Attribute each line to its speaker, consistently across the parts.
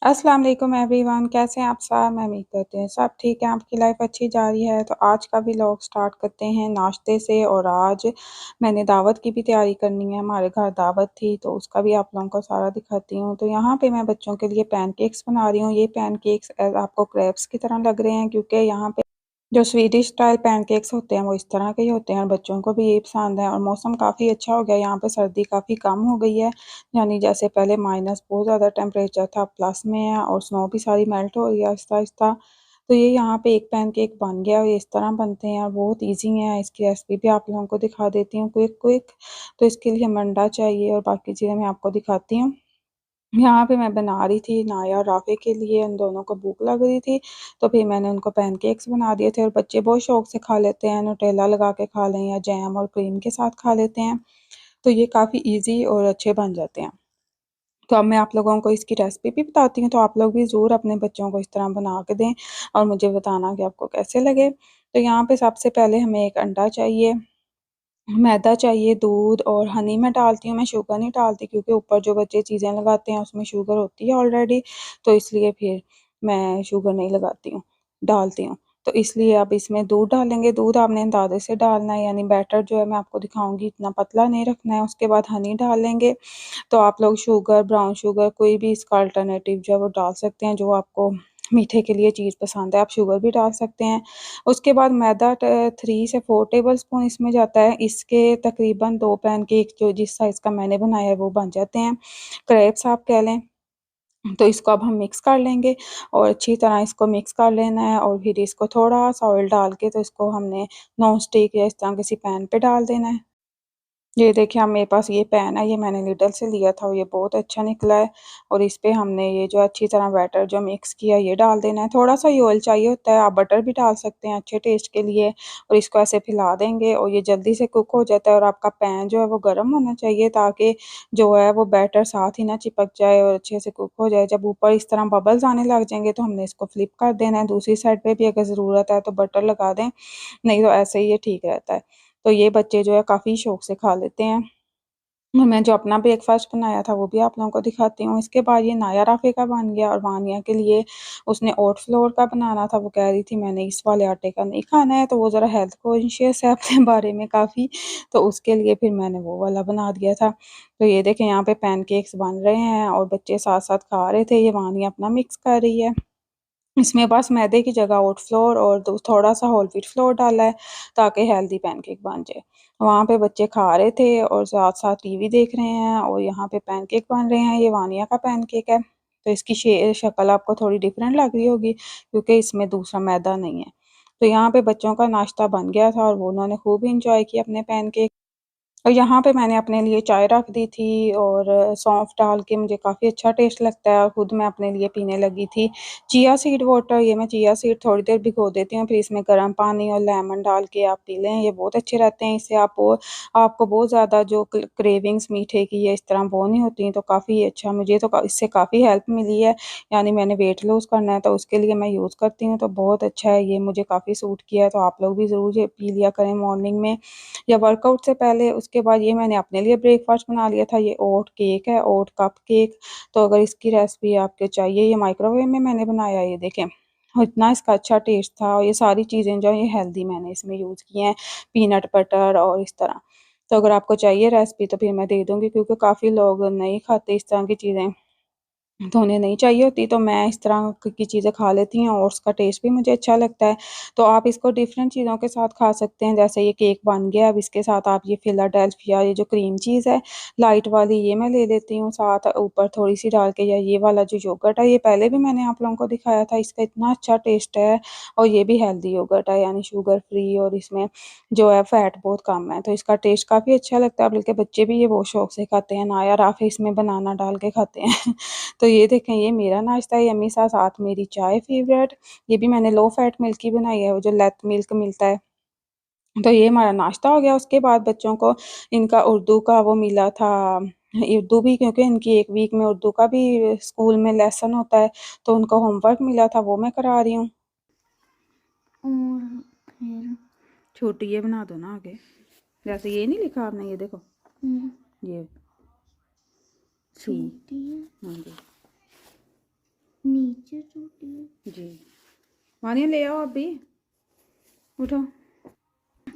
Speaker 1: अस्सलाम वालेकुम एवरीवन, कैसे हैं आप सब? मैं उम्मीद करती हूँ सब ठीक है, आपकी लाइफ अच्छी जा रही है। तो आज का व्लॉग स्टार्ट करते हैं नाश्ते से। और आज मैंने दावत की भी तैयारी करनी है, हमारे घर दावत थी तो उसका भी आप लोगों को सारा दिखाती हूँ। तो यहाँ पे मैं बच्चों के लिए पैनकेक्स बना रही हूँ। ये पैनकेक्स आपको क्रैप्स की तरह लग रहे हैं, क्योंकि यहाँ पे जो स्वीडिश स्टाइल पैनकेक्स होते हैं वो इस तरह के ही होते हैं, और बच्चों को भी यही पसंद है। और मौसम काफ़ी अच्छा हो गया, यहाँ पे सर्दी काफ़ी कम हो गई है। यानी जैसे पहले माइनस बहुत ज़्यादा टेम्परेचर था, प्लस में है, और स्नो भी सारी मेल्ट हो रही है आहिस्ता आहिस्ता। तो ये यहाँ पे एक पैनकेक बन गया, और ये इस तरह बनते हैं और बहुत ईजी है। इसकी रेसिपी भी आप लोगों को दिखा देती हूँ क्विक क्विक। तो इसके लिए हमें अंडा चाहिए और बाकी चीज़ें मैं आपको दिखाती हूँ। यहाँ पे मैं बना रही थी नाया और राफ़े के लिए, उन दोनों को भूख लग रही थी, तो फिर मैंने उनको पैनकेक्स बना दिए थे। और बच्चे बहुत शौक से खा लेते हैं, न्यूटेला लगा के खा लें या जैम और क्रीम के साथ खा लेते हैं। तो ये काफ़ी ईज़ी और अच्छे बन जाते हैं। तो अब मैं आप लोगों को इसकी रेसिपी भी बताती हूँ, तो आप लोग भी ज़रूर अपने बच्चों को इस तरह बना के दें और मुझे बताना कि आपको कैसे लगे। तो यहाँ पे सबसे पहले हमें एक अंडा चाहिए, मैदा चाहिए, दूध और हनी मैं डालती हूँ, मैं शुगर नहीं डालती, क्योंकि ऊपर जो बच्चे चीज़ें लगाते हैं उसमें शुगर होती है ऑलरेडी, तो इसलिए फिर मैं शुगर नहीं लगाती हूँ, डालती हूँ। तो इसलिए अब इसमें दूध डालेंगे, दूध आपने अंदाज़े से डालना है, यानी बैटर जो है मैं आपको दिखाऊँगी इतना पतला नहीं रखना है। उसके बाद हनी डालेंगे, तो आप लोग शुगर, ब्राउन शुगर, कोई भी इसका अल्टरनेटिव जो है वो डाल सकते हैं, जो आपको मीठे के लिए चीज़ पसंद है, आप शुगर भी डाल सकते हैं। उसके बाद मैदा 3 से 4 टेबलस्पून इसमें जाता है। इसके तकरीबन 2 पैनकेक जो जिस साइज़ का मैंने बनाया है वो बन जाते हैं, क्रैब्स आप कह लें। तो इसको अब हम मिक्स कर लेंगे और अच्छी तरह इसको मिक्स कर लेना है, और फिर इसको थोड़ा-सा ऑयल डाल के तो इसको हमने नॉन स्टिक या इस तरह किसी पैन पे डाल देना है। ये देखिए, अब मेरे पास ये पैन है, ये मैंने लिडल से लिया था और ये बहुत अच्छा निकला है। और इस पे हमने ये जो अच्छी तरह बैटर जो मिक्स किया ये डाल देना है। थोड़ा-सा ही ऑयल चाहिए होता है, आप बटर भी डाल सकते हैं अच्छे टेस्ट के लिए। और इसको ऐसे फैला देंगे और ये जल्दी से कुक हो जाता है। और आपका पैन जो है वो गर्म होना चाहिए, ताकि जो है वो बैटर साथ ही ना चिपक जाए और अच्छे से कुक हो जाए। जब ऊपर इस तरह बबल्स आने लग जाएँगे तो हमने इसको फ्लिप कर देना है। दूसरी साइड पे भी अगर ज़रूरत है तो बटर लगा दें, नहीं तो ऐसे ही ये ठीक रहता है। तो ये बच्चे जो है काफ़ी शौक से खा लेते हैं। और मैं जो अपना ब्रेकफ़ास्ट बनाया था वो भी आप लोगों को दिखाती हूँ। इसके बाद ये नाया राफ़े का बन गया, और वानिया के लिए उसने ओट फ्लोर का बनाना था। वो कह रही थी मैंने इस वाले आटे का नहीं खाना है, तो वो ज़रा हेल्थ कॉन्शियस है अपने बारे में काफ़ी, तो उसके लिए फिर मैंने वो वाला बना दिया था। तो ये देखें, यहाँ पे पैनकेक्स बन रहे हैं और बच्चे साथ-साथ खा रहे थे। ये वानिया अपना मिक्स कर रही है। इसमें बस मैदे की जगह ओट फ्लोर और दो थोड़ा-सा होल व्हीट फ्लोर डाला है, ताकि हेल्दी पैनकेक बन जाए। वहाँ पे बच्चे खा रहे थे और साथ-साथ टीवी देख रहे हैं, और यहाँ पे पैनकेक बन रहे हैं। ये वानिया का पैनकेक है, तो इसकी शक्ल आपको थोड़ी डिफरेंट लग रही होगी, क्योंकि इसमें दूसरा मैदा नहीं है। तो यहाँ पे बच्चों का नाश्ता बन गया था और वो उन्होंने खूब एन्जॉय किया अपने पैनकेक। और यहाँ पे मैंने अपने लिए चाय रख दी थी, और सौंफ डाल के मुझे काफ़ी अच्छा टेस्ट लगता है, और खुद मैं अपने लिए पीने लगी थी चिया सीड वाटर। ये मैं चिया सीड थोड़ी देर भिगो देती हूँ, फिर इसमें गर्म पानी और लेमन डाल के आप पी लें, ये बहुत अच्छे रहते हैं। इससे आपको बहुत ज़्यादा जो क्रेविंग्स मीठे की या इस तरह वो नहीं होती, तो काफ़ी अच्छा मुझे तो इससे काफ़ी हेल्प मिली है। यानी मैंने वेट लॉस करना है तो उसके लिए मैं यूज़ करती हूँ, तो बहुत अच्छा है, ये मुझे काफ़ी सूट किया है। तो आप लोग भी ज़रूर ये पी लिया करें मॉर्निंग में या वर्कआउट से पहले। उसके बाद ये मैंने अपने लिए ब्रेकफ़ास्ट बना लिया था, ये ओट केक है, ओट कप केक। तो अगर इसकी रेसिपी आपको चाहिए, ये माइक्रोवेव में मैंने बनाया है, ये देखें। और इतना इसका अच्छा टेस्ट था, और ये सारी चीज़ें जो हैं ये हेल्दी मैंने इसमें यूज़ की हैं, पीनट बटर और इस तरह। तो अगर आपको चाहिए रेसिपी तो फिर मैं दे दूँगी, क्योंकि काफ़ी लोग नहीं खाते इस तरह की चीज़ें। तो उन्हें नहीं चाहिए होती, तो मैं इस तरह की चीज़ें खा लेती हूँ, और उसका टेस्ट भी मुझे अच्छा लगता है। तो आप इसको डिफरेंट चीज़ों के साथ खा सकते हैं, जैसे ये केक बन गया, अब इसके साथ आप ये फिलाडेल्फिया ये जो क्रीम चीज़ है लाइट वाली, ये मैं ले लेती हूँ साथ ऊपर थोड़ी-सी डाल के, या ये वाला जो योगर्ट है ये पहले भी मैंने आप लोगों को दिखाया था, इसका इतना अच्छा टेस्ट है, और ये भी हेल्दी योगर्ट है, यानी शुगर फ्री, और इसमें जो है फैट बहुत कम है, तो इसका टेस्ट काफ़ी अच्छा लगता है, बल्कि बच्चे भी ये बहुत शौक से खाते हैं। नाया राफ़ी इसमें बनाना डाल के खाते हैं। तो ये देखें, ये मेरा नाश्ता है यम्मी सा, साथ मेरी चाय फ़ेवरेट। ये भी मैंने लो फैट मिल्क की बनाई है, वो जो लेट मिल्क मिलता है। तो ये हमारा नाश्ता हो गया। उसके बाद बच्चों को इनका उर्दू का वो मिला था, उर्दू भी, क्योंकि इनकी 1 वीक में उर्दू का भी स्कूल में लेसन होता है, तो उनको होमवर्क मिला था, वो मैं करा रही हूँ। और फिर छोटी ये बना दो ना आगे, जैसे ये नहीं लिखा आपने, ये देखो, ये सी, हाँ जी। जी वानिया ले आओ अभी, उठो।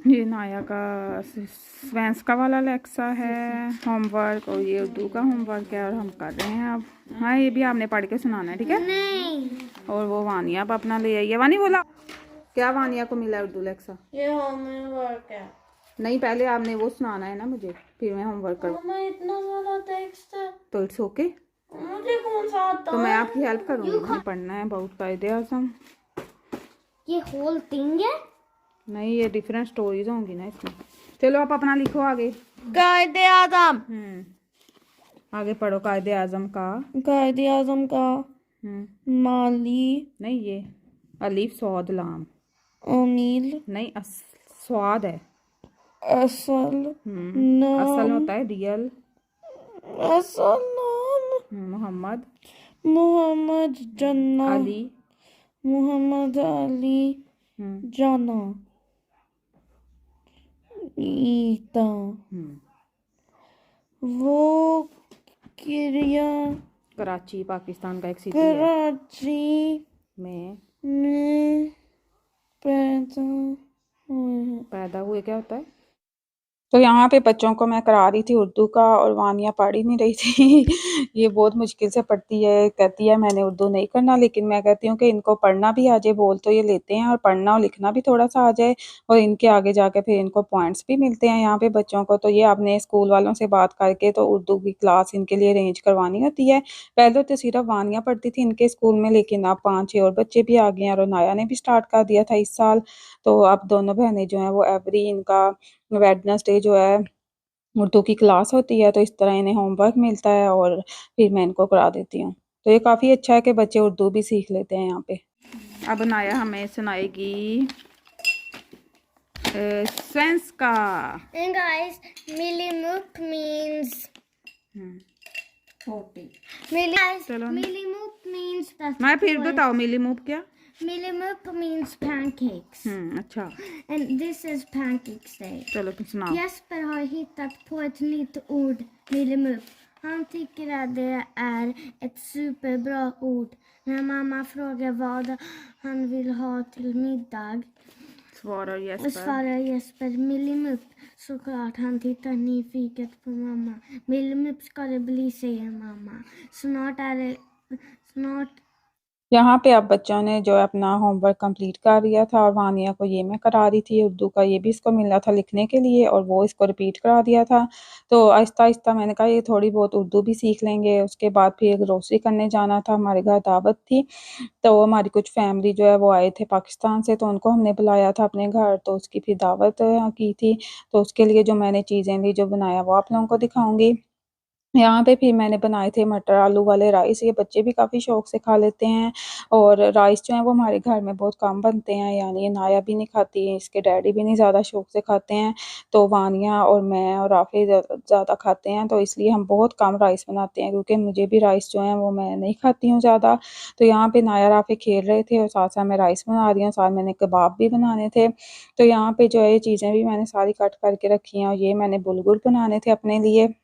Speaker 1: ये नाया का स्वेंस्का वाला लेक्सा है होमवर्क, और ये उर्दू का होमवर्क है, और हम कर रहे हैं अब। हाँ ये भी आपने पढ़ के सुनाना है, ठीक है? नहीं। और वो वानिया अब अपना ले आई है। वानी बोला क्या वानिया को मिला है उर्दू लेक्सा? ये होमवर्क है। नहीं पहले आपने वो सुनाना है ना मुझे, फिर मैं होमवर्क करूँ। इतना सारा टेक्स्ट है तो इट्स ओके। मुझे कौन सा आता है? तो मैं आपकी हेल्प करूँगी, मुझे पढ़ना है बहुत कायदे आज़म। ये होल थिंग है? नहीं ये डिफरेंट स्टोरीज होंगी ना इसमें। चलो आप अपना लिखो आगे। कायदे आज़म। आगे पढ़ो। कायदे आज़म का, कायदे आज़म का माली, नहीं ये अलीफ सौद लाम, अमील नहीं स्वाद है, असल नाम, असल होता है रियल, असल नाम मोहम्मद, मोहम्मद जन्ना, अली, मोहम्मद अली जाना, ईता, वो क्रिया कराची पाकिस्तान का एक सिटी है, कराची में पैदा हुए क्या होता है। तो यहाँ पे बच्चों को मैं करा रही थी उर्दू का, और वानिया पढ़ ही नहीं रही थी। ये बहुत मुश्किल से पढ़ती है, कहती है मैंने उर्दू नहीं करना, लेकिन मैं कहती हूँ कि इनको पढ़ना भी आ जाए, बोल तो ये लेते हैं, और पढ़ना और लिखना भी थोड़ा सा आ जाए, और इनके आगे जाके फिर इनको पॉइंट्स भी मिलते हैं यहाँ पे बच्चों को। तो ये आपने स्कूल वालों से बात करके तो उर्दू की क्लास इनके लिए अरेंज करवानी होती है। पहले तो सिर्फ वानिया पढ़ती थी इनके स्कूल में, लेकिन अब 5-6 और बच्चे भी आ गए हैं, और नाया ने भी स्टार्ट कर दिया था इस साल। तो अब दोनों बहनें जो हैं वो एवरी इनका वेडनेसडे जो है उर्दू की क्लास होती है, तो इस तरह इन्हें होमवर्क मिलता है, और फिर मैं इनको करा देती हूँ। तो ये काफ़ी अच्छा है कि बच्चे उर्दू भी सीख लेते हैं यहाँ पे। अब नाया हमें सुनाएगी स्वेंस्का। And guys, Millimuk means 40. Millimuk means मैं फिर बताओ मिलीमूप क्या? Millimuk means pancakes. अच्छा. And this is pancakes day. चलो तुम सुनाओ. Jesper har hittat på ett nytt ord, Millimuk. Han tycker att det är ett superbra ord. När mamma frågar vad han vill ha till middag svarar Jesper Millimuk. Såklart, han tittar nyfiket på mamma. Millimuk ska det bli, säger mamma. Snart यहाँ पे अब बच्चों ने जो है अपना homework complete कर लिया था, और वानिया को ये मैं करा रही थी उर्दू का, ये भी इसको मिला था लिखने के लिए, और वो इसको रिपीट करा दिया था। तो आहिस्ता आहिस्ता मैंने कहा ये थोड़ी बहुत उर्दू भी सीख लेंगे। उसके बाद फिर ग्रोसरी करने जाना था, हमारे घर दावत थी, तो हमारी कुछ फैमिली जो है वो आए थे पाकिस्तान से, तो उनको हमने बुलाया था अपने घर, तो उसकी फिर दावत की थी। तो उसके लिए जो मैंने चीज़ें ली, जो बनाया, वो आप लोगों को दिखाऊँगी। यहाँ पे फिर मैंने बनाए थे मटर आलू वाले राइस, ये बच्चे भी काफ़ी शौक से खा लेते हैं, और राइस जो है वो हमारे घर में बहुत कम बनते हैं, यानी ये नाया भी नहीं खाती है, इसके डैडी भी नहीं ज़्यादा शौक से खाते हैं, तो वानिया और मैं और राफ़ी ज़्यादा खाते हैं, तो इसलिए हम बहुत कम राइस बनाते हैं, क्योंकि मुझे भी राइस जो है वो मैं नहीं खाती हूँ ज़्यादा। तो यहाँ पे नाया राफ़ी खेल रहे थे, और साथ साथ मैं राइस बना रही हूँ, साथ मैंने कबाब भी बनाने थे। तो यहाँ पे जो है ये चीज़ें भी मैंने सारी कट करके रखी हैं, और ये मैंने बुलगुल बनाने थे अपने लिए,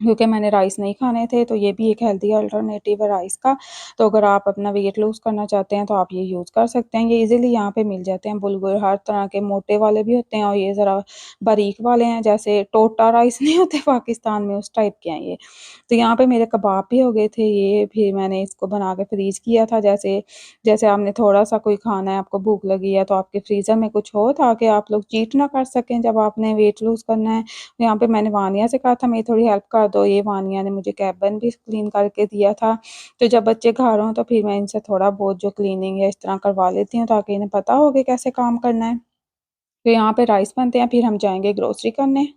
Speaker 1: क्योंकि मैंने राइस नहीं खाने थे, तो ये भी एक हेल्दी अल्टरनेटिव है राइस का। तो अगर आप अपना वेट लूज़ करना चाहते हैं तो आप ये यूज़ कर सकते हैं। ये इज़िली यहाँ पे मिल जाते हैं बुलगुल, हर तरह के मोटे वाले भी होते हैं, और ये ज़रा बारीक वाले हैं, जैसे टोटा राइस नहीं होते पाकिस्तान में, उस टाइप के हैं ये। तो यहाँ पे मेरे कबाब भी हो गए थे, ये फिर मैंने इसको बना के फ्रीज़ किया था। जैसे जैसे आपने थोड़ा-सा कोई खाना है, आपको भूख लगी है, तो आपके फ्रीज़र में कुछ हो, ताकि आप लोग चीट ना कर सकें जब आपने वेट लूज़ करना है। यहाँ पे मैंने वानिया से कहा था मेरी थोड़ी हेल्प कर दो, ये वानिया ने मुझे कैबिन भी क्लीन करके दिया था। तो जब बच्चे घर हों तो फिर मैं इनसे थोड़ा बहुत जो क्लीनिंग है इस तरह करवा लेती हूँ, ताकि इन्हें पता हो कि कैसे काम करना है। तो यहाँ पे राइस बनते हैं, फिर हम जाएँगे ग्रोसरी करने,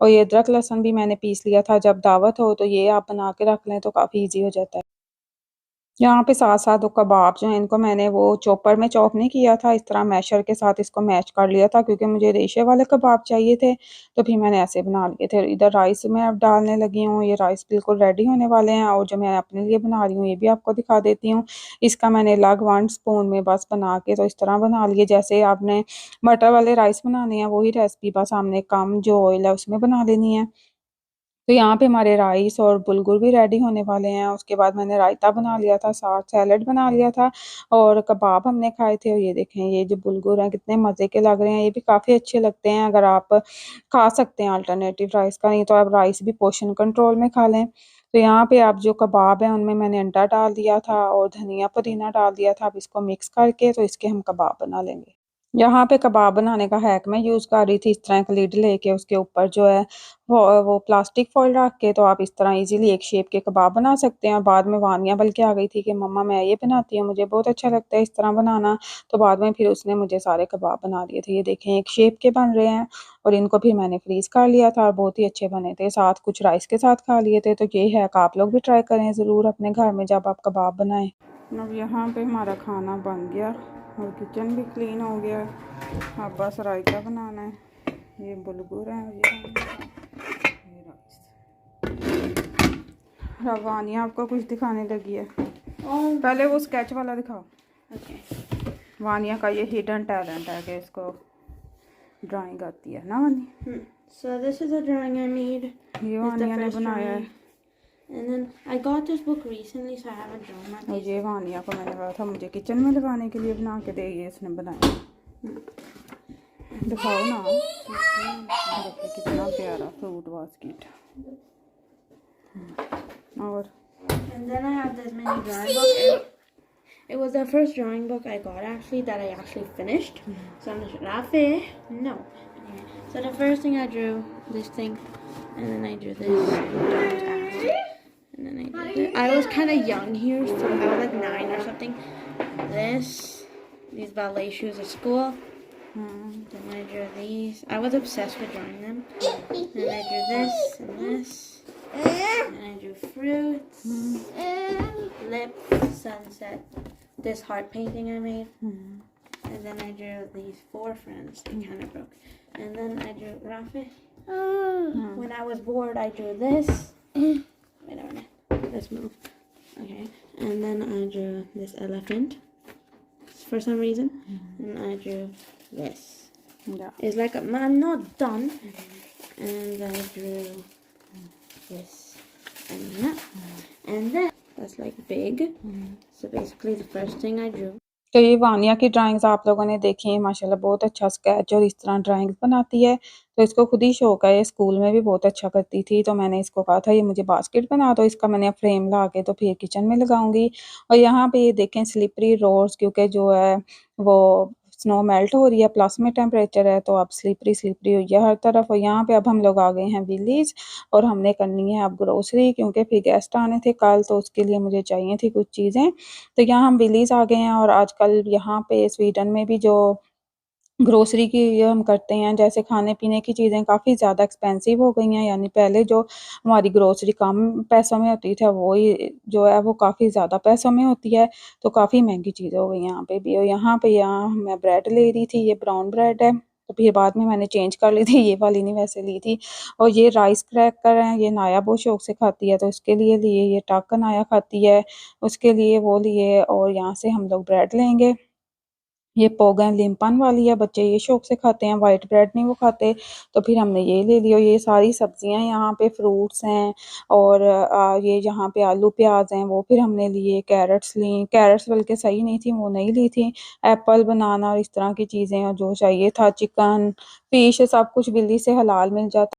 Speaker 1: और ये अदरक लहसुन भी मैंने पीस लिया था, जब दावत हो तो ये आप बना के रख लें तो काफ़ी ईज़ी हो जाता है। यहाँ पे साथ-साथ वो कबाब जो हैं इनको मैंने वो चॉपर में चॉप नहीं किया था, इस तरह मैशर के साथ इसको मैश कर लिया था, क्योंकि मुझे रेशे वाले कबाब चाहिए थे, तो फिर मैंने ऐसे बना लिए थे। इधर राइस मैं अब डालने लगी हूँ, ये राइस बिल्कुल रेडी होने वाले हैं, और जो मैं अपने लिए बना रही हूँ ये भी आपको दिखा देती हूँ। इसका मैंने अलग 1 स्पून में बस बना के तो इस तरह बना लिए, जैसे आपने मटर वाले राइस बनाने हैं वही रेसिपी, बस हमने कम जो ऑयल है उसमें बना लेनी है। तो यहाँ पे हमारे राइस और बुलगुर भी रेडी होने वाले हैं। उसके बाद मैंने रायता बना लिया था, साथ सैलेड बना लिया था और कबाब हमने खाए थे। और ये देखें, ये जो बुलगुर हैं कितने मज़े के लग रहे हैं। ये भी काफ़ी अच्छे लगते हैं अगर आप खा सकते हैं अल्टरनेटिव राइस का, नहीं तो आप राइस भी पोर्शन कंट्रोल में खा लें। तो यहाँ पे आप जो कबाब हैं उनमें मैंने अंडा डाल दिया था और धनिया पुदीना डाल दिया था। अब इसको मिक्स करके तो इसके हम कबाब बना लेंगे। यहाँ पे कबाब बनाने का हैक मैं यूज़ कर रही थी। इस तरह का लिड लेके उसके ऊपर जो है वो प्लास्टिक फॉइल रख के तो आप इस तरह इजीली एक शेप के कबाब बना सकते हैं। और बाद में वानिया बल्कि आ गई थी कि मम्मा मैं ये बनाती हूँ, मुझे बहुत अच्छा लगता है इस तरह बनाना। तो बाद में फिर उसने मुझे सारे कबाब बना दिए थे। ये देखें एक शेप के बन रहे हैं और इनको फिर मैंने फ्रीज़ कर लिया था और बहुत ही अच्छे बने थे। साथ कुछ राइस के साथ खा लिए थे। तो ये हैक आप लोग भी ट्राई करें ज़रूर अपने घर में जब आप कबाब बनाएँ। अब यहाँ पे हमारा खाना बन गया और किचन भी क्लीन हो गया। अब बस रायता बनाना है। ये बुलगुर है और ये राइस। रवानिया आपको कुछ दिखाने लगी है। पहले वो स्केच वाला दिखाओ। वानिया का ये हिडन टैलेंट है कि इसको ड्राइंग आती है ना Vaniya.
Speaker 2: So this is a drawing I made.
Speaker 1: ये वानिया ने बनाया है।
Speaker 2: And then I got this book recently, so I haven't drawn my
Speaker 1: और ये वानिया को मैंने कहा था मुझे किचन में लगाने के लिए बना के दे, ये इसने बनाया। दिखाओ ना, देखो कितना प्यारा फ्रूट बास्केट। और
Speaker 2: And then I have this mini drawing book. It was the first drawing book I got actually that I actually finished. So I'm just Rafe. No. Okay. So the first thing I drew this thing, and then I drew this. And then I did it. I was kind of young here, so I was like 9 or something. These ballet shoes at school. Then I drew these. I was obsessed with drawing them. Then I drew this and this. And I drew fruits, lips, sunset. This heart painting I made. And then I drew these 4 friends. They kind of broke. And then I drew Rafi. When I was bored, I drew this. Wait a minute. Let's move. Okay. And then I drew this elephant for some reason. And I drew this.
Speaker 1: Yeah.
Speaker 2: It's like I'm not done. And I drew this and that. And then that's like big. So basically the first thing I drew.
Speaker 1: तो ये वानिया की drawings आप लोगों ने देखी हैं, माशाल्लाह बहुत अच्छा स्केच और इस तरह ड्राइंग बनाती है। तो इसको खुद ही शौक है, ये स्कूल में भी बहुत अच्छा करती थी। तो मैंने इसको कहा था ये मुझे बास्केट बना दो, इसका मैंने फ्रेम ला के तो फिर किचन में लगाऊंगी। और यहाँ पे ये देखें स्लिपरी रोड्स, क्योंकि जो है वो स्नो मेल्ट हो रही है, प्लस में टेम्परेचर है तो अब स्लिपरी स्लिपरी हुई है हर तरफ। और यहाँ पे अब हम लोग आ गए हैं विलीज और हमने करनी है अब ग्रोसरी, क्योंकि फिर गेस्ट आने थे कल तो उसके लिए मुझे चाहिए थी कुछ चीज़ें। तो यहाँ हम विलीज आ गए हैं और आजकल यहाँ पे स्वीडन में भी जो ग्रोसरी की ये हम करते हैं, जैसे खाने-पीने की चीज़ें काफ़ी ज़्यादा एक्सपेंसिव हो गई हैं। यानी पहले जो हमारी ग्रोसरी कम पैसों में होती थी, अब वही जो है वो काफ़ी ज़्यादा पैसों में होती है, तो काफ़ी महँगी चीज़ें हो गई हैं यहाँ पे भी। और यहाँ मैं ब्रेड ले रही थी, ये ब्राउन ब्रेड है, तो फिर बाद में मैंने चेंज कर ली थी, ये वाली नहीं वैसे ली थी। और ये राइस क्रैकर हैं, ये नाया बहुत शौक से खाती है, तो उसके लिए लिए। ये टाका नाया खाती है, उसके लिए वो लिए। और यहाँ से हम लोग ब्रेड लेंगे। ये पोगन लिम्पन वाली है, बच्चे ये शौक से खाते हैं, वाइट ब्रेड नहीं वो खाते। तो फिर हमने ये ले लिया। ये सारी सब्जियां यहाँ पे फ्रूट्स हैं और ये यहाँ पे आलू प्याज हैं वो फिर हमने लिए। कैरेट्स ली, कैरेट्स बल्कि सही नहीं थी वो नहीं ली थी। एप्पल बनाना और इस तरह की चीज़ें और जो चाहिए था, चिकन फिश सब कुछ बिल्ली से हलाल मिल जाता।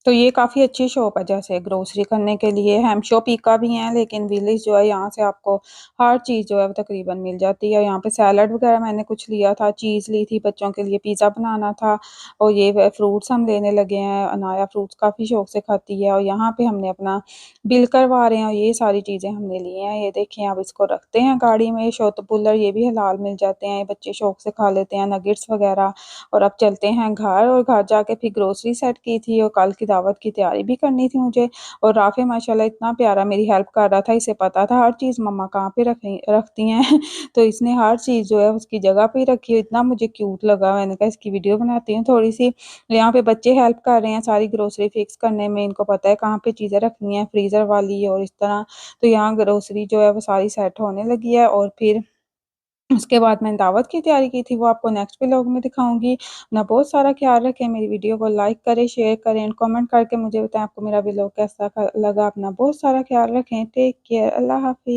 Speaker 1: तो ये काफ़ी अच्छी शॉप है जैसे ग्रोसरी करने के लिए। हैम्पशो पीका भी हैं, लेकिन विलेज जो है यहाँ से आपको हर चीज़ जो है वो तकरीबन मिल जाती है। यहाँ पे सैलड वगैरह मैंने कुछ लिया था, चीज़ ली थी, बच्चों के लिए पिज़्ज़ा बनाना था। और ये फ्रूट्स हम लेने लगे हैं। अनाया फ्रूट्स काफ़ी शौक से खाती है। और यहाँ पे हमने अपना बिल करवा रहे हैं और ये सारी चीज़ें हमने ली हैं। ये देखें, अब इसको रखते हैं गाड़ी में। शोतपुल्लर ये भी हलाल मिल जाते हैं, ये बच्चे शौक से खा लेते हैं, नगेट्स वगैरह। और अब चलते हैं घर, और घर जाके फिर ग्रोसरी सेट की थी और कल की दावत की तैयारी भी करनी थी मुझे। और राफ़े माशाल्लाह इतना प्यारा मेरी हेल्प कर रहा था, इसे पता था हर चीज़ मम्मा कहाँ पे रखती हैं तो इसने हर चीज़ जो है उसकी जगह पे ही रखी है। इतना मुझे क्यूट लगा, मैंने कहा इसकी वीडियो बनाती हूँ थोड़ी-सी। यहाँ पे बच्चे हेल्प कर रहे हैं सारी ग्रोसरी फिक्स करने में, इनको पता है कहाँ पे चीज़ें रखनी है, फ्रीज़र वाली और इस तरह। तो यहाँ ग्रोसरी जो है वो सारी सेट होने लगी है और फिर उसके बाद मैंने दावत की तैयारी की थी, वो आपको नेक्स्ट व्लॉग में दिखाऊँगी। अपना बहुत सारा ख़्याल रखें, मेरी वीडियो को लाइक करें, शेयर करें एंड कमेंट करके मुझे बताएँ आपको मेरा व्लॉग कैसा लगा। अपना बहुत सारा ख़्याल रखें। Take care. अल्लाह हाफ़िज़।